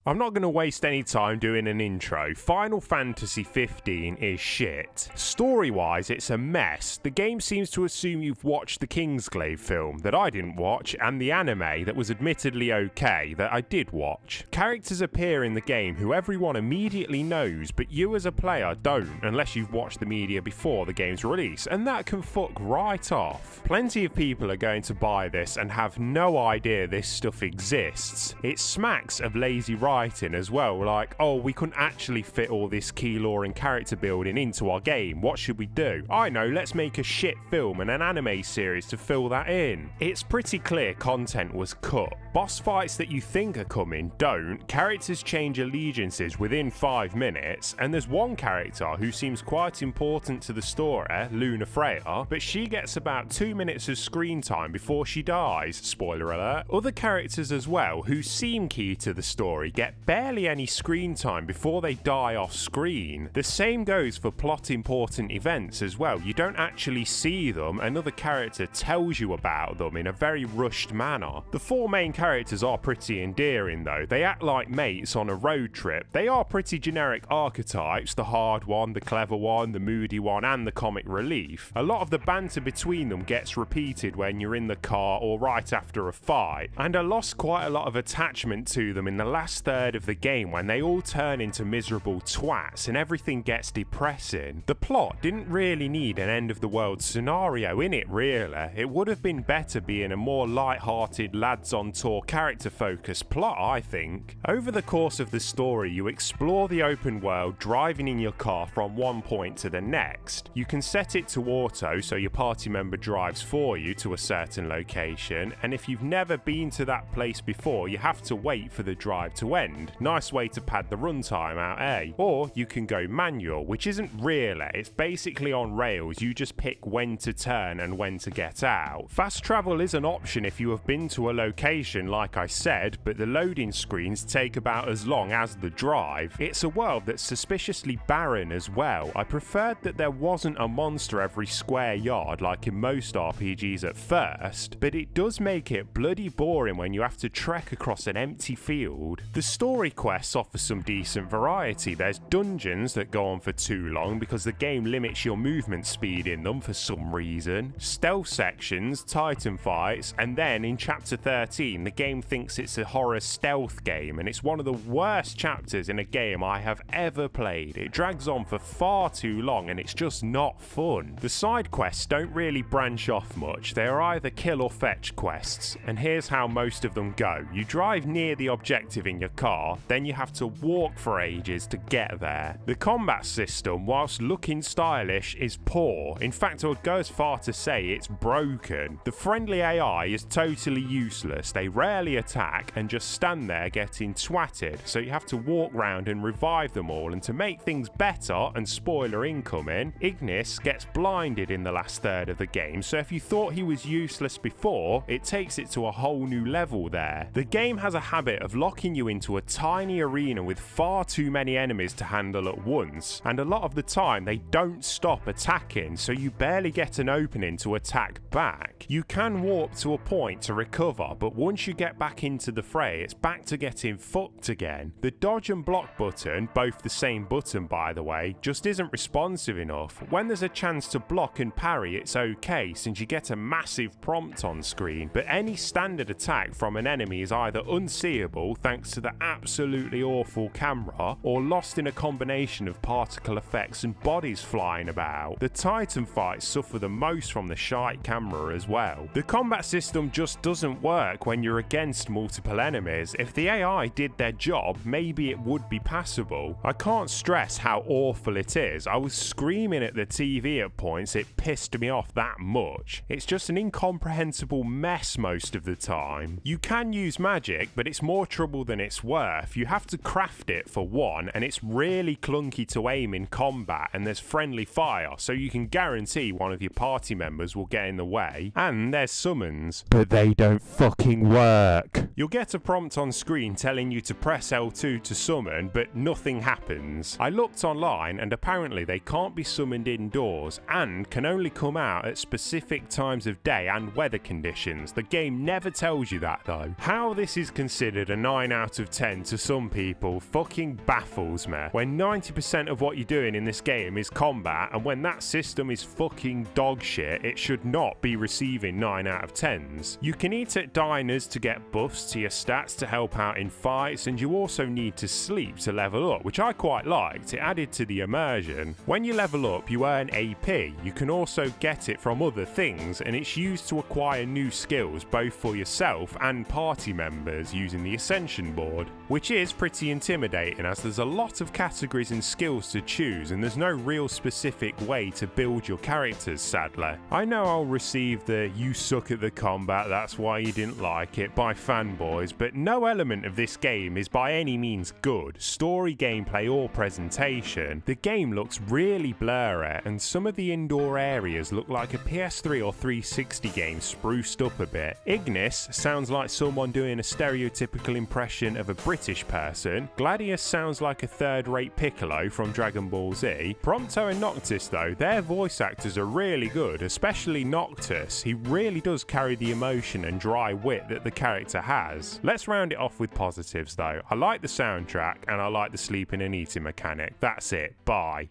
I'm not going to waste any time doing an intro. Final Fantasy 15 is shit. Story-wise, it's a mess. The game seems to assume you've watched the Kingsglaive film that I didn't watch, and the anime that was admittedly okay that I did watch. Characters appear in the game who everyone immediately knows, but you as a player don't unless you've watched the media before the game's release, and that can fuck right off. Plenty of people are going to buy this and have no idea this stuff exists. It smacks of lazy writing as well, like, oh, we couldn't actually fit all this key lore and character building into our game, what should we do? I know, let's make a shit film and an anime series to fill that in. It's pretty clear content was cut. Boss fights that you think are coming don't, characters change allegiances within 5 minutes, and there's one character who seems quite important to the story, Lunafreya, but she gets about 2 minutes of screen time before she dies, spoiler alert. Other characters as well, who seem key to the story, get barely any screen time before they die off screen. The same goes for plot important events as well. You don't actually see them, another character tells you about them in a very rushed manner. The 4 main characters are pretty endearing though. They act like mates on a road trip. They are pretty generic archetypes, the hard one, the clever one, the moody one, and the comic relief. A lot of the banter between them gets repeated when you're in the car or right after a fight, and I lost quite a lot of attachment to them in the last third of the game when they all turn into miserable twats and everything gets depressing. The plot didn't really need an end of the world scenario in it really. It would have been better being a more light-hearted lads on tour character focused plot, I think. Over the course of the story you explore the open world driving in your car from one point to the next. You can set it to auto so your party member drives for you to a certain location, and if you've never been to that place before you have to wait for the drive to end. Nice way to pad the runtime out, eh? Or you can go manual, which isn't really, it's basically on rails, you just pick when to turn and when to get out. Fast travel is an option if you have been to a location like I said, but the loading screens take about as long as the drive. It's a world that's suspiciously barren as well. I preferred that there wasn't a monster every square yard like in most RPGs at first, but it does make it bloody boring when you have to trek across an empty field. The story quests offer some decent variety. There's dungeons that go on for too long because the game limits your movement speed in them for some reason, stealth sections, titan fights, and then in chapter 13 the game thinks it's a horror stealth game, and it's one of the worst chapters in a game I have ever played. It drags on for far too long and it's just not fun. The side quests don't really branch off much. They are either kill or fetch quests, and here's how most of them go. You drive near the objective in your car, then you have to walk for ages to get there. The combat system, whilst looking stylish, is poor. In fact, I would go as far to say it's broken. The friendly AI is totally useless. They rarely attack and just stand there getting twatted, so you have to walk round and revive them all. And to make things better, and spoiler incoming, Ignis gets blinded in the last third of the game, so if you thought he was useless before, it takes it to a whole new level there. The game has a habit of locking you into a tiny arena with far too many enemies to handle at once, and a lot of the time they don't stop attacking, so you barely get an opening to attack back. You can warp to a point to recover, but once you get back into the fray, it's back to getting fucked again. The dodge and block button, both the same button by the way, just isn't responsive enough. When there's a chance to block and parry, it's okay since you get a massive prompt on screen, but any standard attack from an enemy is either unseeable thanks to the absolutely awful camera, or lost in a combination of particle effects and bodies flying about. The Titan fights suffer the most from the shite camera as well. The combat system just doesn't work when you're against multiple enemies. If the AI did their job, maybe it would be passable. I can't stress how awful it is. I was screaming at the TV at points, it pissed me off that much. It's just an incomprehensible mess most of the time. You can use magic, but it's more trouble than it's worth. You have to craft it for one, and it's really clunky to aim in combat, and there's friendly fire, so you can guarantee one of your party members will get in the way. And there's summons, but they don't fucking work work. You'll get a prompt on screen telling you to press L2 to summon, but nothing happens. I looked online and apparently they can't be summoned indoors and can only come out at specific times of day and weather conditions. The game never tells you that though. How this is considered a 9 out of 10 to some people fucking baffles me. When 90% of what you're doing in this game is combat, and when that system is fucking dog shit, it should not be receiving 9 out of 10s. You can eat at diners to get buffs to your stats to help out in fights, and you also need to sleep to level up, which I quite liked. It added to the immersion. When you level up, you earn AP. You can also get it from other things, and it's used to acquire new skills both for yourself and party members using the Ascension board, which is pretty intimidating as there's a lot of categories and skills to choose, and there's no real specific way to build your characters, sadly. I know I'll receive the "you suck at the combat, that's why you didn't like it" by fanboys, but no element of this game is by any means good, story, gameplay or presentation. The game looks really blurry, and some of the indoor areas look like a PS3 or 360 game spruced up a bit. Ignis sounds like someone doing a stereotypical impression of a British person. Gladius sounds like a third-rate Piccolo from Dragon Ball Z. Prompto and Noctis though, their voice actors are really good, especially Noctis. He really does carry the emotion and dry wit that the character has. Let's round it off with positives though. I like the soundtrack and I like the sleeping and eating mechanic. That's it. Bye.